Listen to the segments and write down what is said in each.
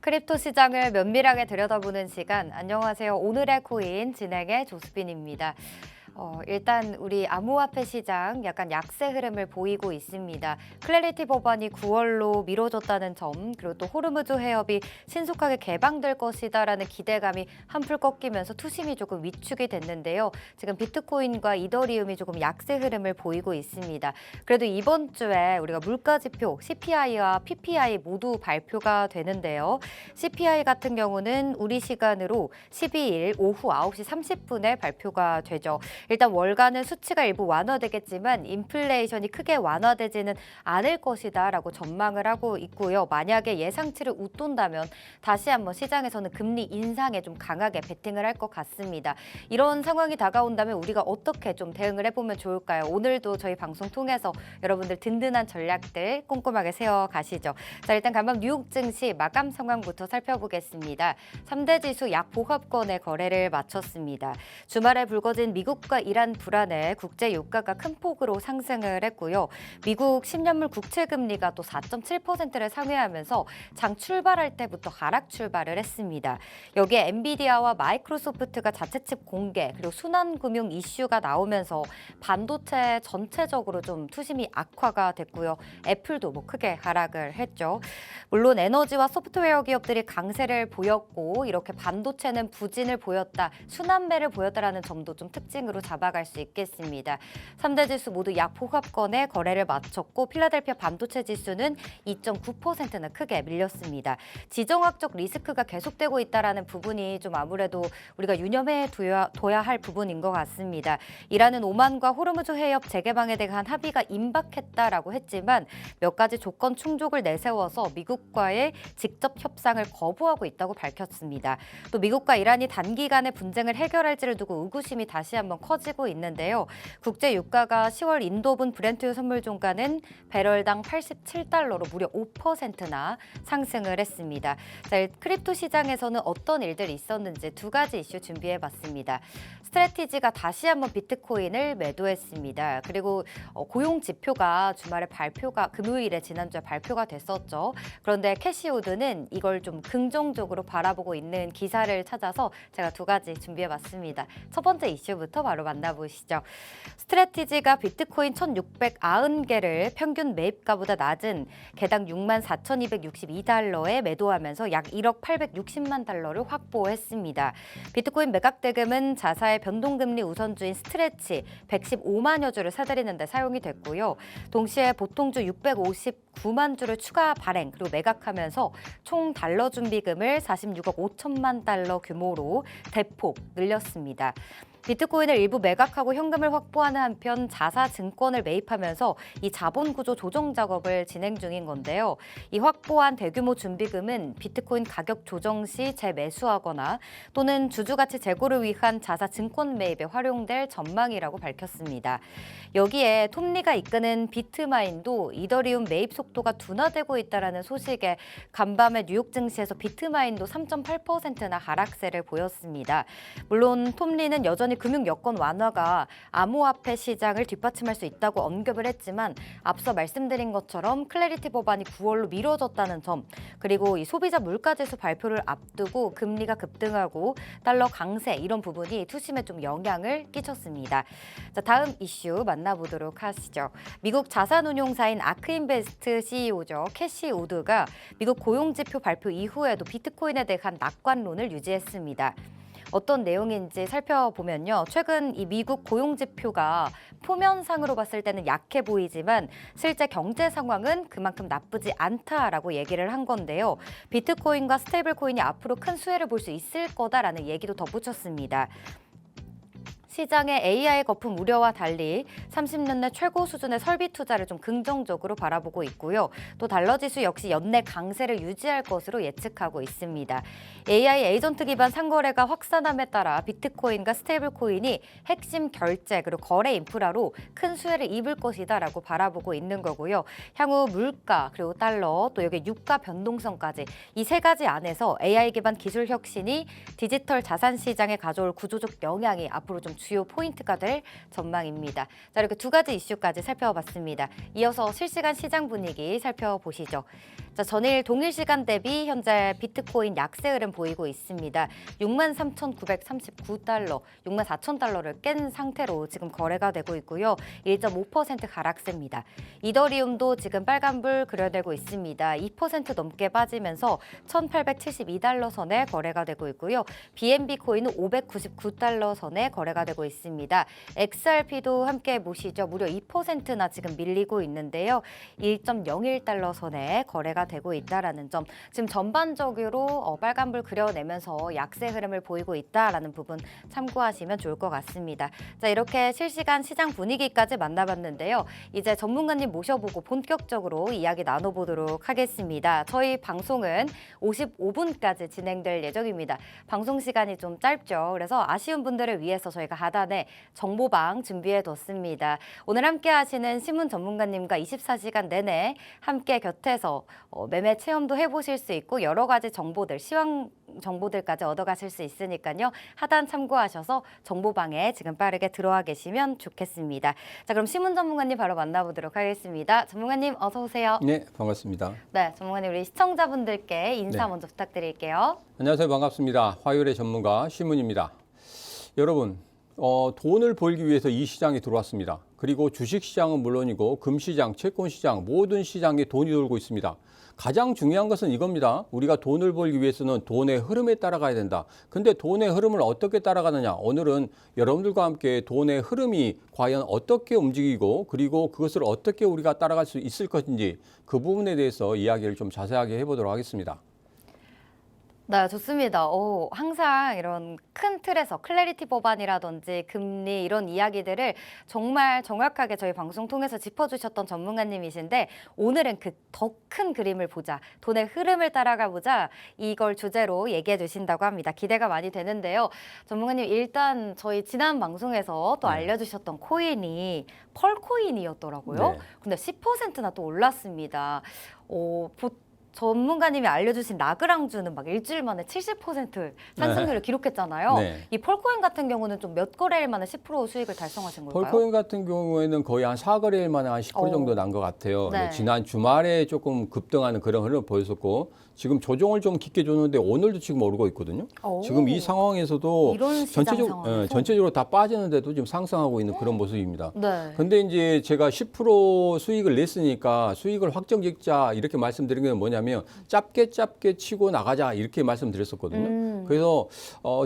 크립토 시장을 면밀하게 들여다보는 시간. 안녕하세요. 오늘의 코인 진행의 조수빈입니다. 일단 우리 암호화폐 시장 약간 약세 흐름을 보이고 있습니다. 클래리티 법안이 9월로 미뤄졌다는 점, 그리고 또 호르무즈 해협이 신속하게 개방될 것이다라는 기대감이 한풀 꺾이면서 투심이 조금 위축이 됐는데요. 지금 비트코인과 이더리움이 조금 약세 흐름을 보이고 있습니다. 그래도 이번 주에 우리가 물가지표 CPI와 PPI 모두 발표가 되는데요. CPI 같은 경우는 우리 시간으로 12일 오후 9시 30분에 발표가 되죠. 일단 월간은 수치가 일부 완화되겠지만 인플레이션이 크게 완화되지는 않을 것이다라고 전망을 하고 있고요. 만약에 예상치를 웃돈다면 다시 한번 시장에서는 금리 인상에 좀 강하게 베팅을 할 것 같습니다. 이런 상황이 다가온다면 우리가 어떻게 좀 대응을 해보면 좋을까요? 오늘도 저희 방송 통해서 여러분들 든든한 전략들 꼼꼼하게 세워가시죠. 자, 일단 간밤 뉴욕 증시 마감 상황부터 살펴보겠습니다. 3대 지수 약 보합권의 거래를 마쳤습니다. 주말에 불거진 미국과 이란 불안에 국제 유가가 큰 폭으로 상승을 했고요. 미국 10년물 국채 금리가 또 4.7%를 상회하면서 장 출발할 때부터 하락 출발을 했습니다. 여기에 엔비디아와 마이크로소프트가 자체칩 공개 그리고 순환금융 이슈가 나오면서 반도체 전체적으로 좀 투심이 악화가 됐고요. 애플도 뭐 크게 하락을 했죠. 물론 에너지와 소프트웨어 기업들이 강세를 보였고 이렇게 반도체는 부진을 보였다, 순환매를 보였다라는 점도 좀 특징으로 잡아갈 수 있겠습니다. 3대 지수 모두 약 보합권에 거래를 마쳤고 필라델피아 반도체 지수는 2.9%나 크게 밀렸습니다. 지정학적 리스크가 계속되고 있다는 부분이 좀 아무래도 우리가 유념해 둬야 할 부분인 것 같습니다. 이란은 오만과 호르무즈 해협 재개방에 대한 합의가 임박했다라고 했지만 몇 가지 조건 충족을 내세워서 미국과의 직접 협상을 거부하고 있다고 밝혔습니다. 또 미국과 이란이 단기간에 분쟁을 해결할지를 두고 의구심이 다시 한번 커지고 있는데요. 국제 유가가 10월 인도분 브렌트 선물 종가는 배럴당 87달러로 무려 5%나 상승을 했습니다. 자, 크립토 시장에서는 어떤 일들이 있었는지 두 가지 이슈 준비해봤습니다. 스트래티지가 다시 한번 비트코인을 매도했습니다. 그리고 고용 지표가 주말에 금요일에 지난주에 발표가 됐었죠. 그런데 캐시우드는 이걸 좀 긍정적으로 바라보고 있는 기사를 찾아서 제가 두 가지 준비해봤습니다. 첫 번째 이슈부터 바로 만나보시죠. 스트래티지가 비트코인 1,690개를 평균 매입가보다 낮은 개당 64,262달러에 매도하면서 약 1억 860만 달러를 확보했습니다. 비트코인 매각 대금은 자사의 변동금리 우선주인 스트레치 115만여 주를 사들이는 데 사용이 됐고요. 동시에 보통주 659만 주를 추가 발행 그리고 매각하면서 총 달러 준비금을 46억 5천만 달러 규모로 대폭 늘렸습니다. 비트코인을 일부 매각하고 현금을 확보하는 한편 자사 증권을 매입하면서 이 자본 구조 조정 작업을 진행 중인 건데요. 이 확보한 대규모 준비금은 비트코인 가격 조정 시 재매수하거나 또는 주주가치 제고를 위한 자사 증권 매입에 활용될 전망이라고 밝혔습니다. 여기에 톱니가 이끄는 비트마인도 이더리움 매입 속도가 둔화되고 있다는 소식에 간밤에 뉴욕 증시에서 비트마인도 3.8%나 하락세를 보였습니다. 물론 톱니는 여전히 금융 여건 완화가 암호화폐 시장을 뒷받침할 수 있다고 언급을 했지만 앞서 말씀드린 것처럼 클래리티 법안이 9월로 미뤄졌다는 점, 그리고 이 소비자 물가지수 발표를 앞두고 금리가 급등하고 달러 강세 이런 부분이 투심에 좀 영향을 끼쳤습니다. 자, 다음 이슈 만나보도록 하시죠. 미국 자산운용사인 아크인베스트 CEO죠. 캐시 우드가 미국 고용지표 발표 이후에도 비트코인에 대한 낙관론을 유지했습니다. 어떤 내용인지 살펴보면요. 최근 이 미국 고용지표가 표면상으로 봤을 때는 약해 보이지만 실제 경제 상황은 그만큼 나쁘지 않다라고 얘기를 한 건데요. 비트코인과 스테이블코인이 앞으로 큰 수혜를 볼 수 있을 거다라는 얘기도 덧붙였습니다. 시장의 AI 거품 우려와 달리 30년 내 최고 수준의 설비 투자를 좀 긍정적으로 바라보고 있고요. 또 달러 지수 역시 연내 강세를 유지할 것으로 예측하고 있습니다. AI 에이전트 기반 상거래가 확산함에 따라 비트코인과 스테이블코인이 핵심 결제 그리고 거래 인프라로 큰 수혜를 입을 것이다라고 바라보고 있는 거고요. 향후 물가 그리고 달러 또 여기 유가 변동성까지 이 세 가지 안에서 AI 기반 기술 혁신이 디지털 자산 시장에 가져올 구조적 영향이 앞으로 좀 주요 포인트가 될 전망입니다. 자, 이렇게 두 가지 이슈까지 살펴봤습니다. 이어서 실시간 시장 분위기 살펴보시죠. 자, 전일 동일 시간 대비 현재 비트코인 약세 흐름 보이고 있습니다. 63,939달러, 64,000달러를 깬 상태로 지금 거래가 되고 있고요. 1.5% 하락세입니다. 이더리움도 지금 빨간불 그려내고 있습니다. 2% 넘게 빠지면서 1,872달러 선에 거래가 되고 있고요. BNB 코인은 599달러 선에 거래가 되고 있습니다. XRP도 함께 보시죠. 무려 2%나 지금 밀리고 있는데요. 1.01달러 선에 거래가 되고 있다라는 점. 지금 전반적으로 빨간불 그려내면서 약세 흐름을 보이고 있다라는 부분 참고하시면 좋을 것 같습니다. 자, 이렇게 실시간 시장 분위기까지 만나봤는데요. 이제 전문가님 모셔보고 본격적으로 이야기 나눠보도록 하겠습니다. 저희 방송은 55분까지 진행될 예정입니다. 방송 시간이 좀 짧죠. 그래서 아쉬운 분들을 위해서 저희가 하단에 정보방 준비해뒀습니다. 오늘 함께 하시는 신문 전문가님과 24시간 내내 함께 곁에서 매매 체험도 해보실 수 있고 여러 가지 정보들, 시황 정보들까지 얻어가실 수 있으니까요. 하단 참고하셔서 정보방에 지금 빠르게 들어와 계시면 좋겠습니다. 자, 그럼 신문 전문가님 바로 만나보도록 하겠습니다. 전문가님 어서 오세요. 네, 반갑습니다. 네, 전문가님 우리 시청자분들께 인사 먼저 부탁드릴게요. 안녕하세요. 반갑습니다. 화요일의 전문가 신문입니다. 여러분, 돈을 벌기 위해서 이 시장에 들어왔습니다. 그리고 주식시장은 물론이고 금시장, 채권시장, 모든 시장에 돈이 돌고 있습니다. 가장 중요한 것은 이겁니다. 우리가 돈을 벌기 위해서는 돈의 흐름에 따라가야 된다. 근데 돈의 흐름을 어떻게 따라가느냐? 오늘은 여러분들과 함께 돈의 흐름이 과연 어떻게 움직이고 그리고 그것을 어떻게 우리가 따라갈 수 있을 것인지 그 부분에 대해서 이야기를 좀 자세하게 해보도록 하겠습니다. 네, 좋습니다. 항상 이런 큰 틀에서 클래리티 법안이라든지 금리 이런 이야기들을 정말 정확하게 저희 방송 통해서 짚어주셨던 전문가님이신데 오늘은 그 더 큰 그림을 보자, 돈의 흐름을 따라가 보자 이걸 주제로 얘기해 주신다고 합니다. 기대가 많이 되는데요. 전문가님 일단 저희 지난 방송에서 또 알려주셨던 코인이 펄코인이었더라고요. 네. 근데 10%나 또 올랐습니다. 전문가님이 알려주신 나그랑주는 막 일주일 만에 70% 상승률을 기록했잖아요. 네. 이 펄코인 같은 경우는 좀 몇 거래일 만에 10% 수익을 달성하신 걸까요? 펄코인 같은 경우에는 거의 한 4거래일 만에 한 10% 정도 난 것 같아요. 네. 지난 주말에 조금 급등하는 그런 흐름을 보였었고 지금 조정을 좀 깊게 줬는데 오늘도 지금 오르고 있거든요. 지금 이 상황에서도 이런 시장 상황에서? 전체적으로 다 빠지는데도 지금 상승하고 있는 그런 모습입니다. 네. 근데 이제 제가 10% 수익을 냈으니까 수익을 확정 짓자 이렇게 말씀드린 게 뭐냐면 짧게 치고 나가자 이렇게 말씀드렸었거든요. 그래서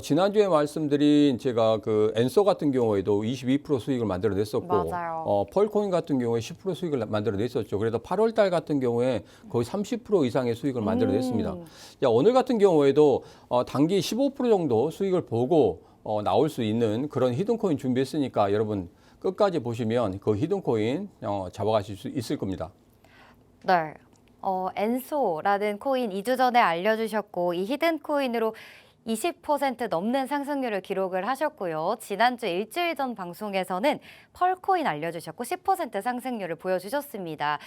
지난주에 말씀드린 제가 그 엔소 같은 경우에도 22% 수익을 만들어냈었고 맞아요. 펄코인 같은 경우에 10% 수익을 만들어냈었죠. 그래서 8월 달 같은 경우에 거의 30% 이상의 수익을 만들어냈습니다. 자, 오늘 같은 경우에도 단기 15% 정도 수익을 보고 나올 수 있는 그런 히든코인 준비했으니까 여러분 끝까지 보시면 그 히든코인 잡아가실 수 있을 겁니다. 네. 엔소라는 코인 2주 전에 알려주셨고 이 히든 코인으로 20% 넘는 상승률을 기록을 하셨고요. 지난주 일주일 전 방송에서는 펄코인 알려주셨고 10% 상승률을 보여주셨습니다.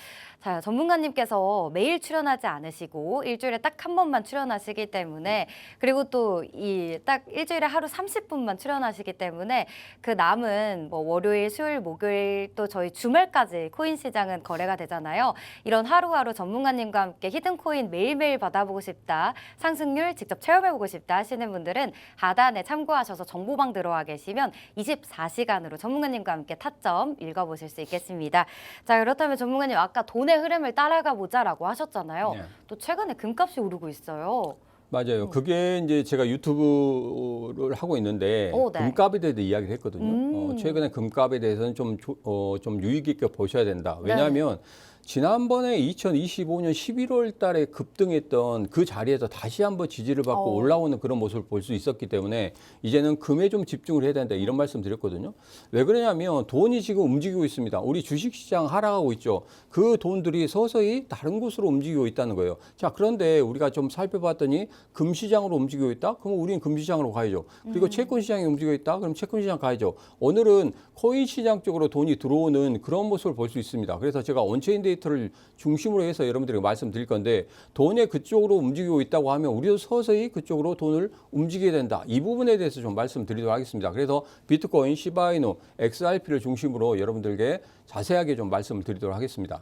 자, 전문가님께서 매일 출연하지 않으시고 일주일에 딱 한 번만 출연하시기 때문에 그리고 또 이 딱 일주일에 하루 30분만 출연하시기 때문에 그 남은 뭐 월요일, 수요일, 목요일 또 저희 주말까지 코인 시장은 거래가 되잖아요. 이런 하루하루 전문가님과 함께 히든 코인 매일매일 받아보고 싶다. 상승률 직접 체험해보고 싶다. 하시는 분들은 하단에 참고하셔서 정보방 들어와 계시면 24시간으로 전문가님과 함께 타점 읽어보실 수 있겠습니다. 자, 그렇다면 전문가님 아까 돈의 흐름을 따라가 보자라고 하셨잖아요. 네. 또 최근에 금값이 오르고 있어요. 맞아요. 그게 이제 제가 유튜브를 하고 있는데 네. 금값에 대해서 이야기를 했거든요. 최근에 금값에 대해서는 좀 유의 깊게 보셔야 된다. 왜냐하면 지난번에 2025년 11월 달에 급등했던 그 자리에서 다시 한번 지지를 받고 올라오는 그런 모습을 볼 수 있었기 때문에 이제는 금에 좀 집중을 해야 된다 이런 말씀 드렸거든요. 왜 그러냐면 돈이 지금 움직이고 있습니다. 우리 주식시장 하락하고 있죠. 그 돈들이 서서히 다른 곳으로 움직이고 있다는 거예요. 자, 그런데 우리가 좀 살펴봤더니 금시장으로 움직이고 있다? 그럼 우리는 금시장으로 가야죠. 그리고 채권시장이 움직이고 있다? 그럼 채권시장 가야죠. 오늘은 코인 시장 쪽으로 돈이 들어오는 그런 모습을 볼 수 있습니다. 그래서 제가 온체인 데이터를 중심으로 해서 여러분들에게 말씀드릴 건데 돈에 그쪽으로 움직이고 있다고 하면 우리도 서서히 그쪽으로 돈을 움직여야 된다. 이 부분에 대해서 좀 말씀드리도록 하겠습니다. 그래서 비트코인, 시바이누, XRP를 중심으로 여러분들에게 자세하게 좀 말씀을 드리도록 하겠습니다.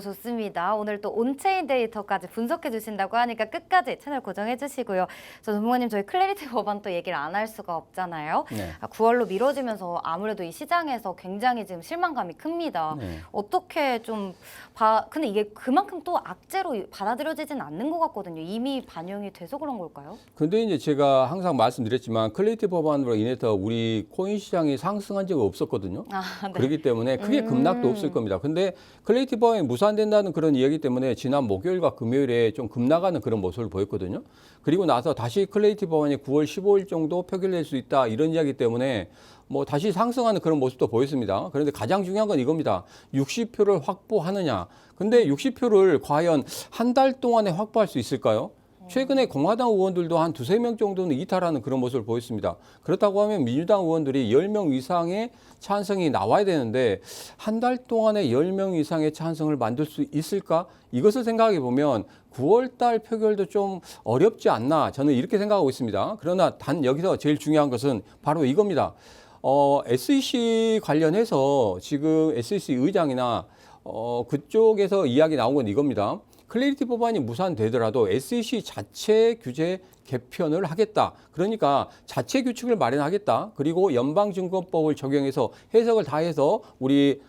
좋습니다. 오늘 또 온체인 데이터까지 분석해 주신다고 하니까 끝까지 채널 고정해 주시고요. 전문가님, 저희 클래리티 법안 또 얘기를 안 할 수가 없잖아요. 네. 9월로 미뤄지면서 아무래도 이 시장에서 굉장히 지금 실망감이 큽니다. 네. 어떻게 좀 근데 이게 그만큼 또 악재로 받아들여지진 않는 것 같거든요. 이미 반영이 돼서 그런 걸까요? 근데 이제 제가 항상 말씀드렸지만 클래리티 법안으로 인해서 우리 코인 시장이 상승한 적이 없었거든요. 네. 그렇기 때문에 크게 급락도 없을 겁니다. 근데 클래리티 법안이 무산된다는 그런 이야기 때문에 지난 목요일과 금요일에 좀 급락하는 그런 모습을 보였거든요. 그리고 나서 다시 클래리티 법안이 9월 15일 정도 표결될 수 있다 이런 이야기 때문에 뭐 다시 상승하는 그런 모습도 보였습니다. 그런데 가장 중요한 건 이겁니다. 60표를 확보하느냐. 근데 60표를 과연 한 달 동안에 확보할 수 있을까요? 최근에 공화당 의원들도 한 두세 명 정도는 이탈하는 그런 모습을 보였습니다. 그렇다고 하면 민주당 의원들이 10명 이상의 찬성이 나와야 되는데 한 달 동안에 10명 이상의 찬성을 만들 수 있을까? 이것을 생각해 보면 9월 달 표결도 좀 어렵지 않나 저는 이렇게 생각하고 있습니다. 그러나 단 여기서 제일 중요한 것은 바로 이겁니다. SEC 관련해서 지금 SEC 의장이나 그쪽에서 이야기 나온 건 이겁니다. 클래리티 법안이 무산되더라도 SEC 자체 규제 개편을 하겠다. 그러니까 자체 규칙을 마련하겠다. 그리고 연방증권법을 적용해서 해석을 다 해서 우리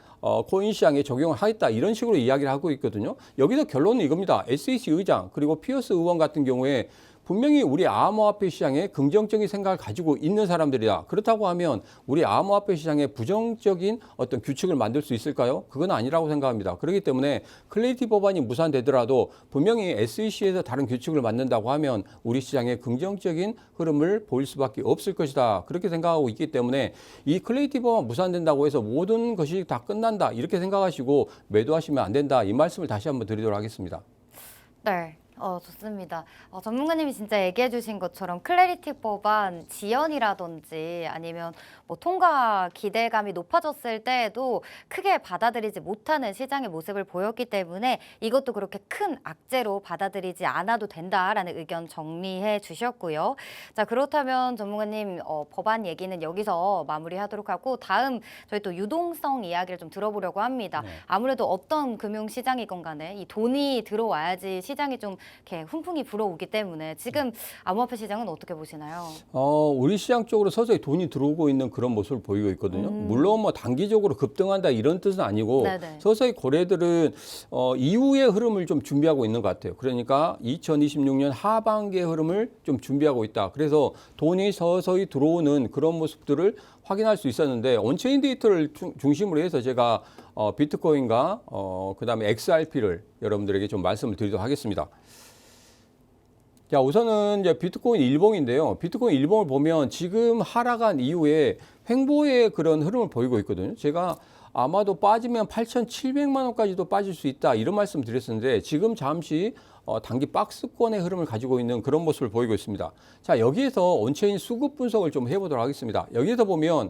코인 시장에 적용을 하겠다. 이런 식으로 이야기를 하고 있거든요. 여기서 결론은 이겁니다. SEC 의장 그리고 피어스 의원 같은 경우에 분명히 우리 암호화폐 시장에 긍정적인 생각을 가지고 있는 사람들이다. 그렇다고 하면 우리 암호화폐 시장에 부정적인 어떤 규칙을 만들 수 있을까요? 그건 아니라고 생각합니다. 그렇기 때문에 클래리티 법안이 무산되더라도 분명히 SEC에서 다른 규칙을 만든다고 하면 우리 시장에 긍정적인 흐름을 보일 수밖에 없을 것이다. 그렇게 생각하고 있기 때문에 이 클래리티 법안 무산된다고 해서 모든 것이 다 끝난다. 이렇게 생각하시고 매도하시면 안 된다. 이 말씀을 다시 한번 드리도록 하겠습니다. 네. 좋습니다. 전문가님이 진짜 얘기해 주신 것처럼 클래리티 법안 지연이라든지 아니면 뭐 통과 기대감이 높아졌을 때에도 크게 받아들이지 못하는 시장의 모습을 보였기 때문에 이것도 그렇게 큰 악재로 받아들이지 않아도 된다라는 의견 정리해 주셨고요. 자, 그렇다면 전문가님 법안 얘기는 여기서 마무리하도록 하고 다음 저희 또 유동성 이야기를 좀 들어보려고 합니다. 네. 아무래도 어떤 금융시장이건 간에 이 돈이 들어와야지 시장이 좀 이렇게 훈풍이 불어오기 때문에 지금 암호화폐 시장은 어떻게 보시나요? 우리 시장 쪽으로 서서히 돈이 들어오고 있는 그런 모습을 보이고 있거든요. 물론 뭐 단기적으로 급등한다 이런 뜻은 아니고 네네. 서서히 거래들은 이후의 흐름을 좀 준비하고 있는 것 같아요. 그러니까 2026년 하반기의 흐름을 좀 준비하고 있다. 그래서 돈이 서서히 들어오는 그런 모습들을 확인할 수 있었는데 온체인 데이터를 중심으로 해서 제가 비트코인과 그다음에 XRP를 여러분들에게 좀 말씀을 드리도록 하겠습니다. 자, 우선은 이제 비트코인 일봉인데요. 비트코인 일봉을 보면 지금 하락한 이후에 횡보의 그런 흐름을 보이고 있거든요. 제가 아마도 빠지면 8,700만 원까지도 빠질 수 있다 이런 말씀 드렸었는데 지금 잠시 단기 박스권의 흐름을 가지고 있는 그런 모습을 보이고 있습니다. 자, 여기에서 온체인 수급 분석을 좀 해보도록 하겠습니다. 여기에서 보면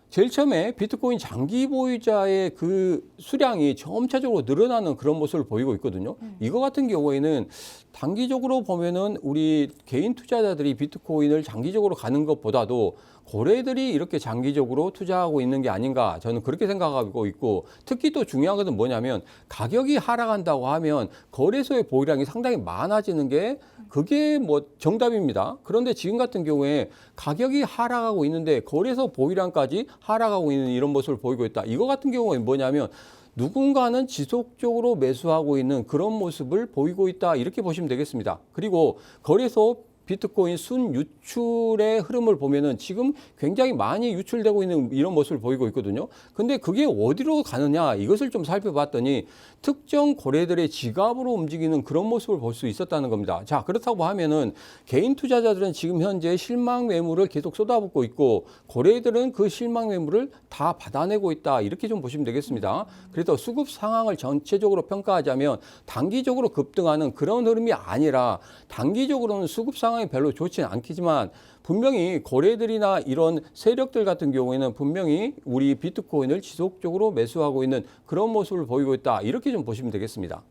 제일 처음에 비트코인 장기 보유자의 그 수량이 점차적으로 늘어나는 그런 모습을 보이고 있거든요. 이거 같은 경우에는 단기적으로 보면은 우리 개인 투자자들이 비트코인을 장기적으로 가는 것보다도 고래들이 이렇게 장기적으로 투자하고 있는 게 아닌가 저는 그렇게 생각하고 있고 특히 또 중요한 것은 뭐냐면 가격이 하락한다고 하면 거래소의 보유량이 상당히 많아지는 게 그게 뭐 정답입니다. 그런데 지금 같은 경우에 가격이 하락하고 있는데 거래소 보유량까지 하락하고 있는 이런 모습을 보이고 있다. 이거 같은 경우에 뭐냐면 누군가는 지속적으로 매수하고 있는 그런 모습을 보이고 있다. 이렇게 보시면 되겠습니다. 그리고 거래소 비트코인 순 유출의 흐름을 보면은 지금 굉장히 많이 유출되고 있는 이런 모습을 보이고 있거든요. 근데 그게 어디로 가느냐 이것을 좀 살펴봤더니 특정 거래들의 지갑으로 움직이는 그런 모습을 볼 수 있었다는 겁니다. 자, 그렇다고 하면은 개인 투자자들은 지금 현재 실망 매물을 계속 쏟아붓고 있고 거래들은 그 실망 매물을 다 받아내고 있다. 이렇게 좀 보시면 되겠습니다. 그래서 수급 상황을 전체적으로 평가하자면 단기적으로 급등하는 그런 흐름이 아니라 단기적으로는 수급 상황 상황이 별로 좋지는 않겠지만 분명히 거래들이나 이런 세력들 같은 경우에는 분명히 우리 비트코인을 지속적으로 매수하고 있는 그런 모습을 보이고 있다. 이렇게 좀 보시면 되겠습니다.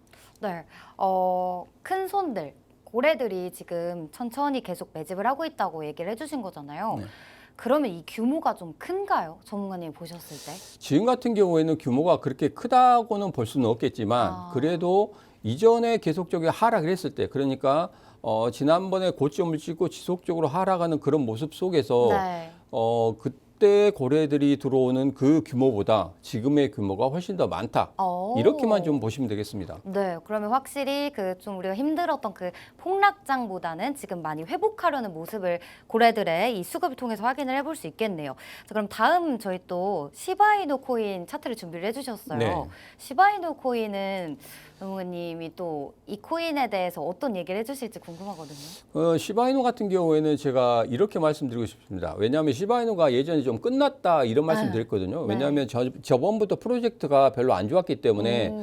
네, 큰 손들, 고래들이 지금 천천히 계속 매집을 하고 있다고 얘기를 해주신 거잖아요. 네. 그러면 이 규모가 좀 큰가요? 전문가님이 보셨을 때? 지금 같은 경우에는 규모가 그렇게 크다고는 볼 수는 없겠지만 그래도 이전에 계속적으로 하락을 했을 때 그러니까 지난번에 고점을 찍고 지속적으로 하락하는 그런 모습 속에서 네. 그때 고래들이 들어오는 그 규모보다 지금의 규모가 훨씬 더 많다. 이렇게만 좀 보시면 되겠습니다. 네, 그러면 확실히 그 좀 우리가 힘들었던 그 폭락장보다는 지금 많이 회복하려는 모습을 고래들의 이 수급을 통해서 확인을 해볼 수 있겠네요. 자, 그럼 다음 저희 또 시바이누 코인 차트를 준비를 해주셨어요. 네. 시바이누 코인은 전문가님이 또 이 코인에 대해서 어떤 얘기를 해주실지 궁금하거든요. 시바이누 같은 경우에는 제가 이렇게 말씀드리고 싶습니다. 왜냐하면 시바이누가 예전에 좀 끝났다 이런 말씀 드렸거든요. 왜냐하면 저번부터 프로젝트가 별로 안 좋았기 때문에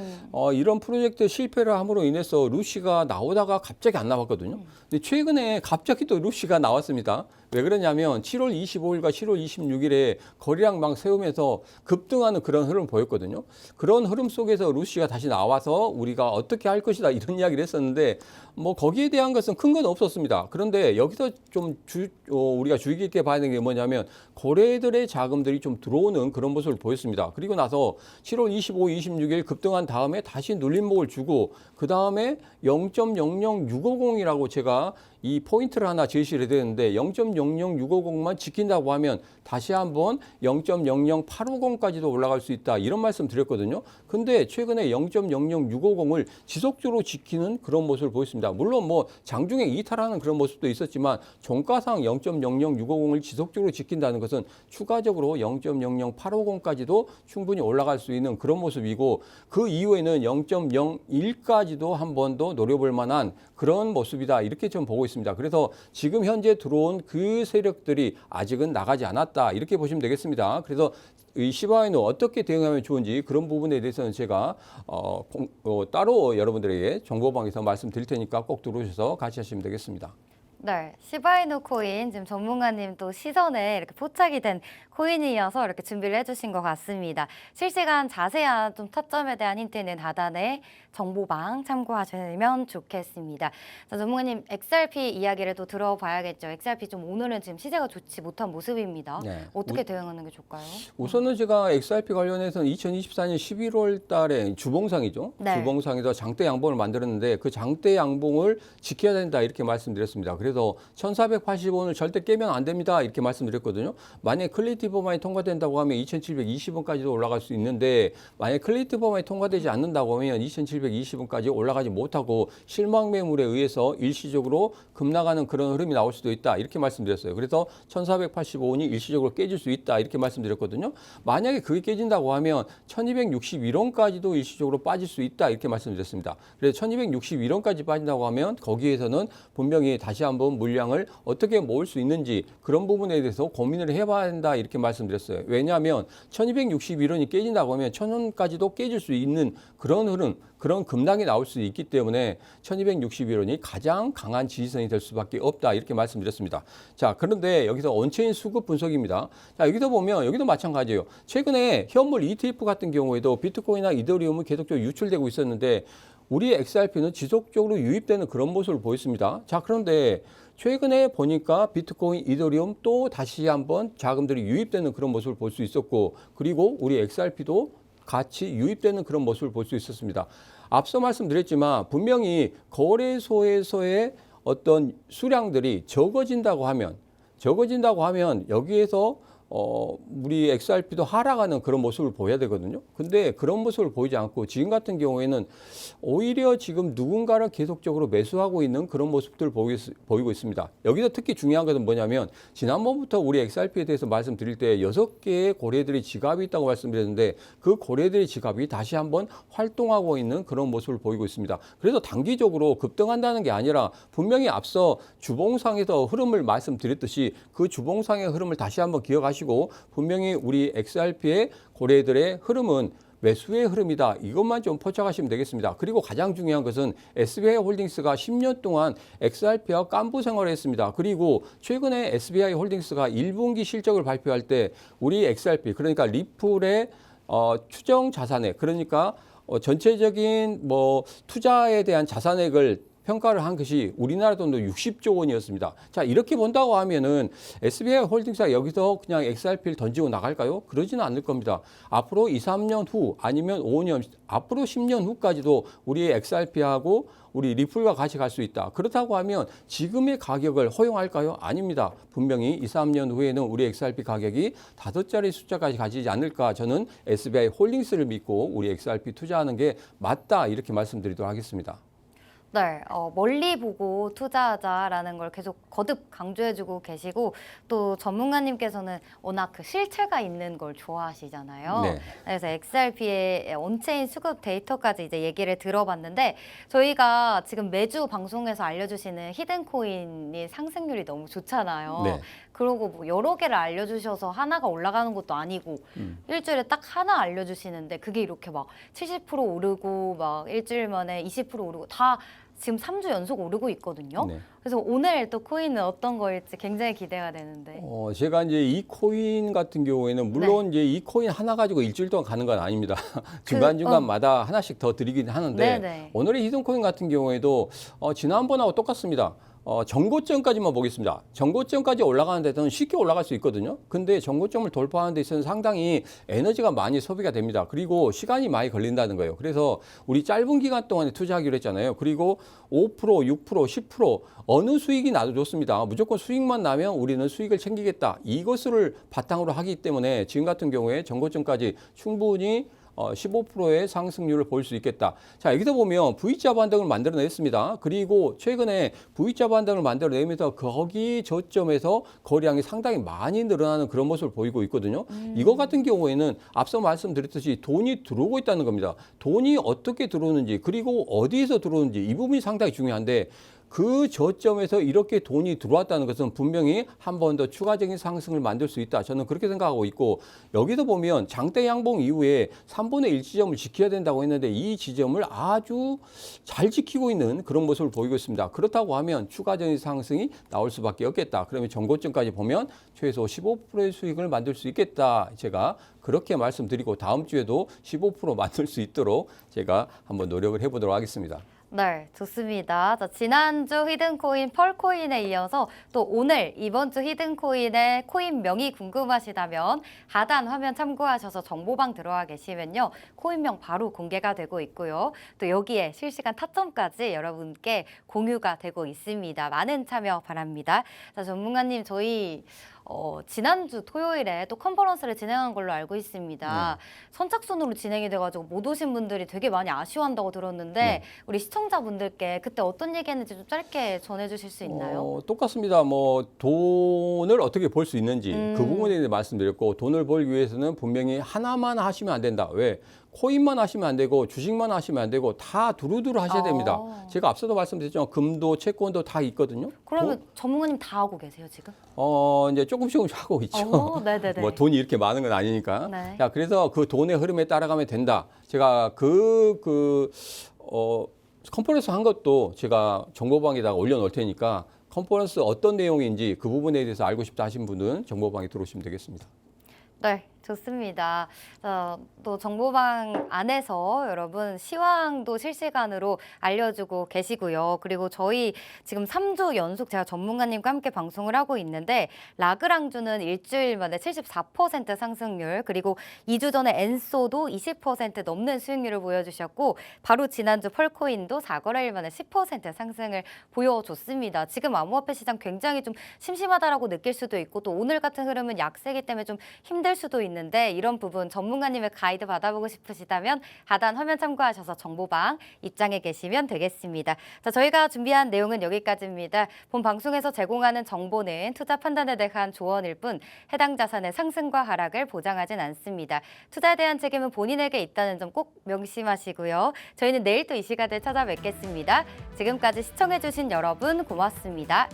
이런 프로젝트 실패를 함으로 인해서 루시가 나오다가 갑자기 안 나왔거든요. 근데 최근에 갑자기 또 루시가 나왔습니다. 왜 그러냐면 7월 25일과 7월 26일에 거래량 막 세우면서 급등하는 그런 흐름을 보였거든요. 그런 흐름 속에서 루시가 다시 나와서 우리가 어떻게 할 것이다 이런 이야기를 했었는데 뭐 거기에 대한 것은 큰 건 없었습니다. 그런데 여기서 좀 우리가 주의 깊게 봐야 되는 게 뭐냐면 고래들의 자금들이 좀 들어오는 그런 모습을 보였습니다. 그리고 나서 7월 25, 26일 급등한 다음에 다시 눌림목을 주고 그 다음에 0.00650이라고 제가 이 포인트를 하나 제시를 해드렸는데 0.00650만 지킨다고 하면 다시 한번 0.00850까지도 올라갈 수 있다 이런 말씀 드렸거든요. 근데 최근에 0.00650을 지속적으로 지키는 그런 모습을 보였습니다. 물론 뭐 장중에 이탈하는 그런 모습도 있었지만 종가상 0.00650을 지속적으로 지킨다는 것은 추가적으로 0.00850까지도 충분히 올라갈 수 있는 그런 모습이고 그 이후에는 0.01까지도 한 번 더 노려볼 만한 그런 모습이다 이렇게 좀 보고 있습니다. 그래서 지금 현재 들어온 그 세력들이 아직은 나가지 않았다 이렇게 보시면 되겠습니다. 그래서 이 시바이누 어떻게 대응하면 좋은지 그런 부분에 대해서는 제가 따로 여러분들에게 정보방에서 말씀드릴 테니까 꼭 들어오셔서 같이 하시면 되겠습니다. 네, 시바이누 코인 지금 전문가님 또 시선에 이렇게 포착이 된 코인이어서 이렇게 준비를 해주신 것 같습니다. 실시간 자세한 좀 타점에 대한 힌트는 하단에 정보방 참고하시면 좋겠습니다. 자, 전문가님 XRP 이야기를 또 들어봐야겠죠. XRP 좀 오늘은 지금 시세가 좋지 못한 모습입니다. 네. 어떻게 대응하는 게 좋을까요? 우선은 제가 XRP 관련해서는 2024년 11월 달에 주봉상이죠. 네. 주봉상에서 장대 양봉을 만들었는데 그 장대 양봉을 지켜야 된다 이렇게 말씀드렸습니다. 그래서 1480원을 절대 깨면 안 됩니다 이렇게 말씀드렸거든요. 만약에 클리티 법안이 통과된다고 하면 2720원까지도 올라갈 수 있는데 만약에 클리티 법안이 통과되지 않는다고 하면 2720원까지 올라가지 못하고 실망 매물에 의해서 일시적으로 급락하는 그런 흐름이 나올 수도 있다 이렇게 말씀드렸어요. 그래서 1485원이 일시적으로 깨질 수 있다 이렇게 말씀드렸거든요. 만약에 그게 깨진다고 하면 1261원까지도 일시적으로 빠질 수 있다 이렇게 말씀드렸습니다. 그래서 1261원까지 빠진다고 하면 거기에서는 분명히 다시 한번 물량을 어떻게 모을 수 있는지 그런 부분에 대해서 고민을 해봐야 된다 이렇게 말씀드렸어요. 왜냐하면 1261원이 깨진다고 하면 1000원까지도 깨질 수 있는 그런 흐름, 그런 급락이 나올 수 있기 때문에 1261원이 가장 강한 지지선이 될 수밖에 없다 이렇게 말씀드렸습니다. 자, 그런데 여기서 온체인 수급 분석입니다. 자, 여기서 보면 여기도 마찬가지예요. 최근에 현물 ETF 같은 경우에도 비트코인이나 이더리움은 계속적으로 유출되고 있었는데 우리 XRP는 지속적으로 유입되는 그런 모습을 보였습니다. 자, 그런데 최근에 보니까 비트코인, 이더리움 또 다시 한번 자금들이 유입되는 그런 모습을 볼 수 있었고 그리고 우리 XRP도 같이 유입되는 그런 모습을 볼 수 있었습니다. 앞서 말씀드렸지만 분명히 거래소에서의 어떤 수량들이 적어진다고 하면 여기에서 우리 XRP도 하락하는 그런 모습을 보여야 되거든요. 근데 그런 모습을 보이지 않고 지금 같은 경우에는 오히려 지금 누군가를 계속적으로 매수하고 있는 그런 모습들을 보이고 있습니다. 여기서 특히 중요한 것은 뭐냐면 지난번부터 우리 XRP에 대해서 말씀드릴 때 6개의 고래들이 지갑이 있다고 말씀드렸는데 그 고래들의 지갑이 다시 한번 활동하고 있는 그런 모습을 보이고 있습니다. 그래서 단기적으로 급등한다는 게 아니라 분명히 앞서 주봉상에서 흐름을 말씀드렸듯이 그 주봉상의 흐름을 다시 한번 기억하시고 분명히 우리 XRP의 고래들의 흐름은 매수의 흐름이다. 이것만 좀 포착하시면 되겠습니다. 그리고 가장 중요한 것은 SBI 홀딩스가 10년 동안 XRP와 깐부 생활을 했습니다. 그리고 최근에 SBI 홀딩스가 1분기 실적을 발표할 때 우리 XRP 그러니까 리플의 추정 자산액 그러니까 전체적인 뭐 투자에 대한 자산액을 평가를 한 것이 우리나라 돈도 60조 원이었습니다. 자, 이렇게 본다고 하면은 SBI 홀딩스가 여기서 그냥 XRP를 던지고 나갈까요? 그러지는 않을 겁니다. 앞으로 2, 3년 후 아니면 5년, 앞으로 10년 후까지도 우리의 XRP하고 우리 리플과 같이 갈 수 있다. 그렇다고 하면 지금의 가격을 허용할까요? 아닙니다. 분명히 2, 3년 후에는 우리 XRP 가격이 5자리 숫자까지 가지지 않을까. 저는 SBI 홀딩스를 믿고 우리 XRP 투자하는 게 맞다. 이렇게 말씀드리도록 하겠습니다. 네, 멀리 보고 투자하자라는 걸 계속 거듭 강조해주고 계시고 또 전문가님께서는 워낙 그 실체가 있는 걸 좋아하시잖아요. 네. 그래서 XRP의 온체인 수급 데이터까지 이제 얘기를 들어봤는데 저희가 지금 매주 방송에서 알려주시는 히든코인이 상승률이 너무 좋잖아요. 네. 그리고 뭐 여러 개를 알려주셔서 하나가 올라가는 것도 아니고 일주일에 딱 하나 알려주시는데 그게 이렇게 막 70% 오르고 막 일주일 만에 20% 오르고 다 지금 3주 연속 오르고 있거든요. 네. 그래서 오늘 또 코인은 어떤 거일지 굉장히 기대가 되는데. 제가 이제 이 코인 같은 경우에는 물론 이제 이 코인 하나 가지고 일주일 동안 가는 건 아닙니다. 중간중간마다 하나씩 더 드리긴 하는데 네네. 오늘의 히든 코인 같은 경우에도 지난번하고 똑같습니다. 정고점까지만 보겠습니다. 정고점까지 올라가는 데는 쉽게 올라갈 수 있거든요. 근데 정고점을 돌파하는 데 있어서는 상당히 에너지가 많이 소비가 됩니다. 그리고 시간이 많이 걸린다는 거예요. 그래서 우리 짧은 기간 동안에 투자하기로 했잖아요. 그리고 5%, 6%, 10% 어느 수익이 나도 좋습니다. 무조건 수익만 나면 우리는 수익을 챙기겠다. 이것을 바탕으로 하기 때문에 지금 같은 경우에 정고점까지 충분히 15%의 상승률을 볼 수 있겠다. 자, 여기서 보면 V자 반등을 만들어냈습니다. 그리고 최근에 V자 반등을 만들어내면서 거기 저점에서 거래량이 상당히 많이 늘어나는 그런 모습을 보이고 있거든요. 이거 같은 경우에는 앞서 말씀드렸듯이 돈이 들어오고 있다는 겁니다. 돈이 어떻게 들어오는지 그리고 어디에서 들어오는지 이 부분이 상당히 중요한데 그 저점에서 이렇게 돈이 들어왔다는 것은 분명히 한 번 더 추가적인 상승을 만들 수 있다. 저는 그렇게 생각하고 있고 여기서 보면 장대 양봉 이후에 3분의 1 지점을 지켜야 된다고 했는데 이 지점을 아주 잘 지키고 있는 그런 모습을 보이고 있습니다. 그렇다고 하면 추가적인 상승이 나올 수밖에 없겠다. 그러면 정고점까지 보면 최소 15%의 수익을 만들 수 있겠다. 제가 그렇게 말씀드리고 다음 주에도 15% 만들 수 있도록 제가 한번 노력을 해보도록 하겠습니다. 네, 좋습니다. 자, 지난주 히든코인 펄코인에 이어서 또 오늘 이번 주 히든코인의 코인명이 궁금하시다면 하단 화면 참고하셔서 정보방 들어와 계시면요. 코인명 바로 공개가 되고 있고요. 또 여기에 실시간 타점까지 여러분께 공유가 되고 있습니다. 많은 참여 바랍니다. 자, 전문가님 저희 지난주 토요일에 또 컨퍼런스를 진행한 걸로 알고 있습니다. 선착순으로 진행이 돼가지고 못 오신 분들이 되게 많이 아쉬워한다고 들었는데 우리 시청자분들께 그때 어떤 얘기했는지 좀 짧게 전해주실 수 있나요? 똑같습니다. 뭐 돈을 어떻게 벌 수 있는지 그 부분에 대해 말씀드렸고 돈을 벌기 위해서는 분명히 하나만 하시면 안 된다. 왜? 코인만 하시면 안 되고 주식만 하시면 안 되고 다 두루두루 하셔야 됩니다. 제가 앞서도 말씀드렸지만 금도 채권도 다 있거든요. 그러면 전문가님 다 하고 계세요 지금? 이제 조금씩 하고 있죠. 네네네. 뭐 돈이 이렇게 많은 건 아니니까. 네. 자, 그래서 그 돈의 흐름에 따라가면 된다. 제가 컨퍼런스 한 것도 제가 정보방에다가 올려놓을 테니까 컨퍼런스 어떤 내용인지 그 부분에 대해서 알고 싶다 하신 분은 정보방에 들어오시면 되겠습니다. 네, 좋습니다. 또 정보방 안에서 여러분 시황도 실시간으로 알려주고 계시고요. 그리고 저희 지금 3주 연속 제가 전문가님과 함께 방송을 하고 있는데 라그랑주는 일주일 만에 74% 상승률 그리고 2주 전에 엔소도 20% 넘는 수익률을 보여주셨고 바로 지난주 펄코인도 4거래일 만에 10% 상승을 보여줬습니다. 지금 암호화폐 시장 굉장히 좀 심심하다라고 느낄 수도 있고 또 오늘 같은 흐름은 약세기 때문에 좀 힘들 수도 있는데 이런 부분 전문가님의 가이드 받아보고 싶으시다면 하단 화면 참고하셔서 정보방 입장해 계시면 되겠습니다. 자, 저희가 준비한 내용은 여기까지입니다. 본 방송에서 제공하는 정보는 투자 판단에 대한 조언일 뿐 해당 자산의 상승과 하락을 보장하진 않습니다. 투자에 대한 책임은 본인에게 있다는 점 꼭 명심하시고요. 저희는 내일 또 이 시간에 찾아뵙겠습니다. 지금까지 시청해주신 여러분 고맙습니다.